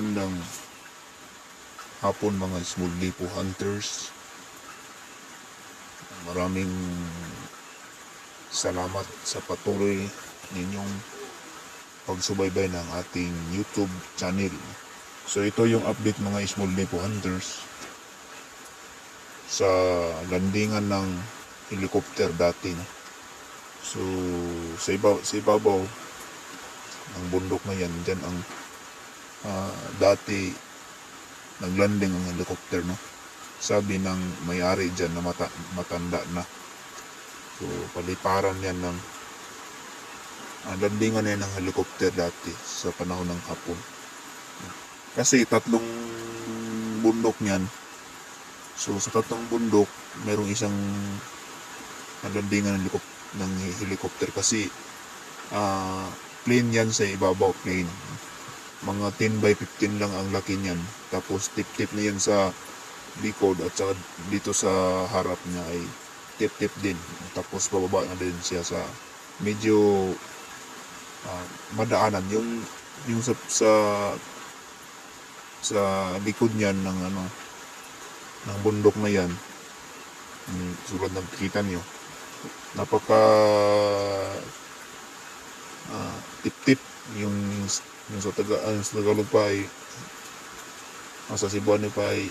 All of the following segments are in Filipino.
Magandang hapon mga small lipo hunters. Maraming salamat sa patuloy ninyong pagsubaybay ng ating YouTube channel. So ito yung update mga small lipo hunters sa landingan ng helicopter dati. So sa ibabaw ng bundok na yan, dyan ang dati naglanding ang helicopter, no? Sabi ng may-ari dyan na matanda na. So paliparan yan ng landingan yan ng helicopter dati sa panahon ng hapon. Kasi tatlong bundok niyan. So sa tatlong bundok merong isang landingan ng helicopter kasi plane yan sa ibabaw, plane. Mga 10 by 15 lang ang laki niyan. Tapos tip-tip na yan sa likod at saka dito sa harap niya ay tip-tip din. Tapos bababa na din siya sa medyo madaanan. Yung sa likod niyan ng ng bundok na yan. Sulad ng kita niyo. Napaka tip-tip yung sa Tagalog pa ay sa Cebuano pa ay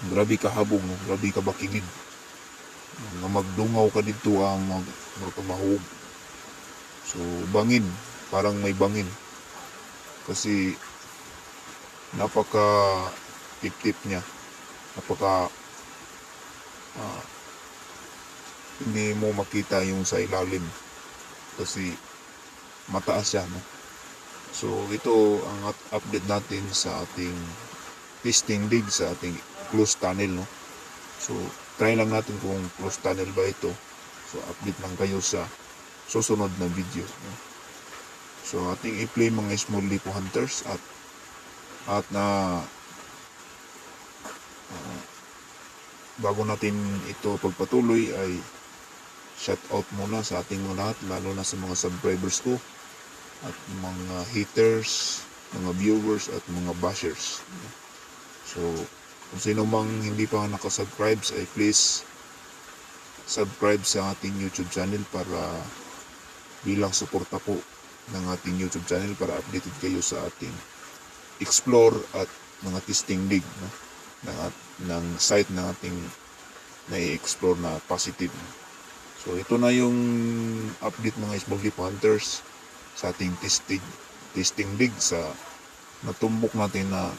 grabe ka habong, grabe ka bakilid nga magdungaw ka dito ang magpamahog. So bangin, parang may bangin kasi napaka tip-tip niya, napaka hindi mo makita yung sa ilalim kasi mataas siya, no? So ito ang update natin sa ating testing dig sa ating closed tunnel, no? So try lang natin kung closed tunnel ba ito. So update lang kayo sa susunod na video, no? So ating i-play mga small lipo hunters at bago natin ito pagpatuloy ay shout out muna sa ating mga lahat, lalo na sa mga subscribers ko at mga haters, mga viewers at mga bashers. So kung sino mang hindi pa nakasubscribe ay please subscribe sa ating YouTube channel para bilang suporta po ng ating YouTube channel para updated kayo sa ating explore at mga testing dig, no? ng site na ating na-i-explore na positive. So ito na yung update mga small lipo hunters sa ating testing dig sa natumbok natin na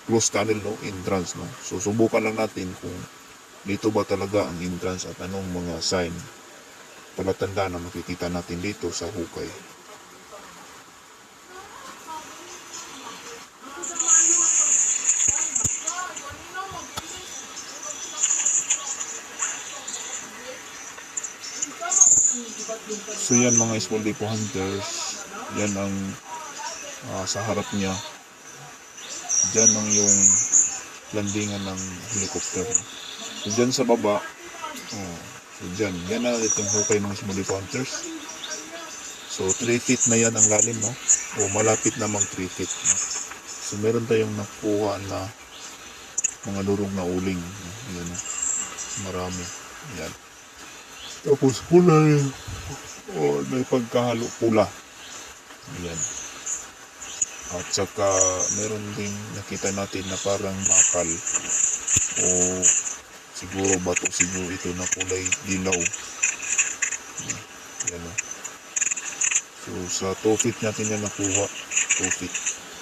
closed tunnel, no? Entrance, no? So subukan lang natin kung dito ba talaga ang entrance at anong mga sign palatanda na makikita natin dito sa hukay. So yan mga small lipo hunters, yan ang sa harap niya, dyan ang yung landingan ng helicopter. So dyan sa baba, so dyan, yan na itong hukay mga small lipo hunters. So 3 feet na yan ang lalim, no? O malapit namang 3 feet, no? So meron tayong nakuha na mga durog na uling, no? Yan, no? Marami, yan. Tapos pula rin. May pagkahalo pula. Ayan. At saka meron din nakita natin na parang bakal o siguro bato siguro ito na kulay dilaw. Ayan. So sa 2 feet natin yan nakuha. 2 feet.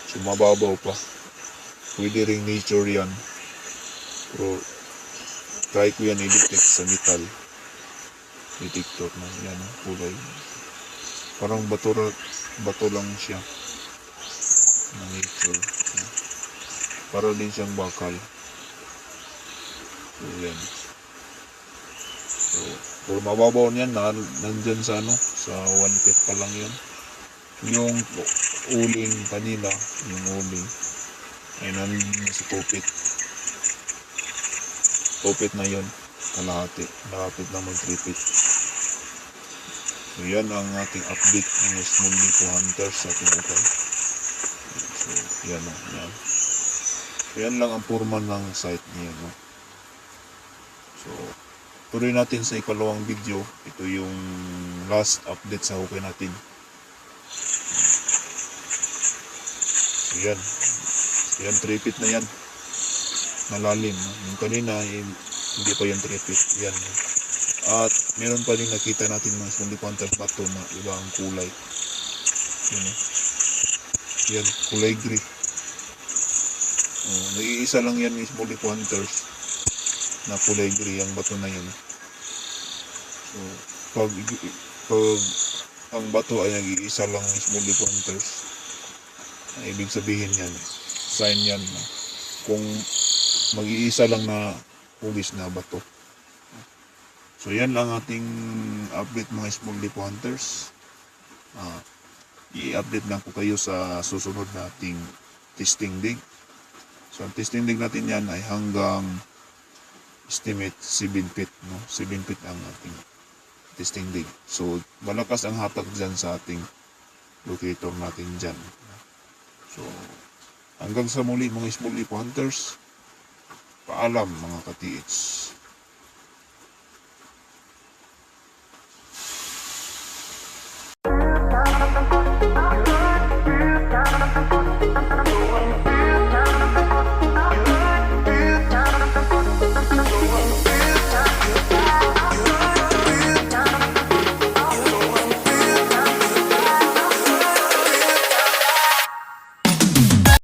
So mababaw pa. Pwede ring nature yan. Pero try ko yan i-detect sa metal detector na yan, kulay parang bato lang siya na nature, para din siyang bakal. So yan, so kung mababaw niyan nandyan sa sa 1 feet pa lang yan. Yung uling kanina, yung uling ay nandun sa 2 feet. 2 feet na yun, kalahati, malapit na mag 3 feet. So yan ang ating update ng small lipo hunters sa ating hukay. So So, yan o. Yan. Yan lang ang forma ng site niya, no? So, tuloy natin sa ikalawang video. Ito yung last update sa hukay natin. So, yan. Yan, 3 feet na yan. Malalim. No? Yung kanina, hindi pa yan 3 feet. Yan. At meron pa rin nakita natin mga small pointers bato na iba ang kulay. Yan. Yan, kulay gray. Nag-iisa lang yan yung small pointers na kulay gray ang bato na yan. So, pag ang bato ay nag-iisa lang yung small pointers, ibig sabihin yan, sign yan na kung mag-iisa lang na pulis na bato. So yan lang ating update mga small leaf hunters. I-update lang ko kayo sa susunod nating testing dig. So ang testing dig natin yan ay hanggang estimate 7 feet, no? 7 feet ang ating testing dig. So malakas ang hatak dyan sa ating locator natin dyan. So hanggang sa muli mga small leaf hunters. Paalam mga ka-TH.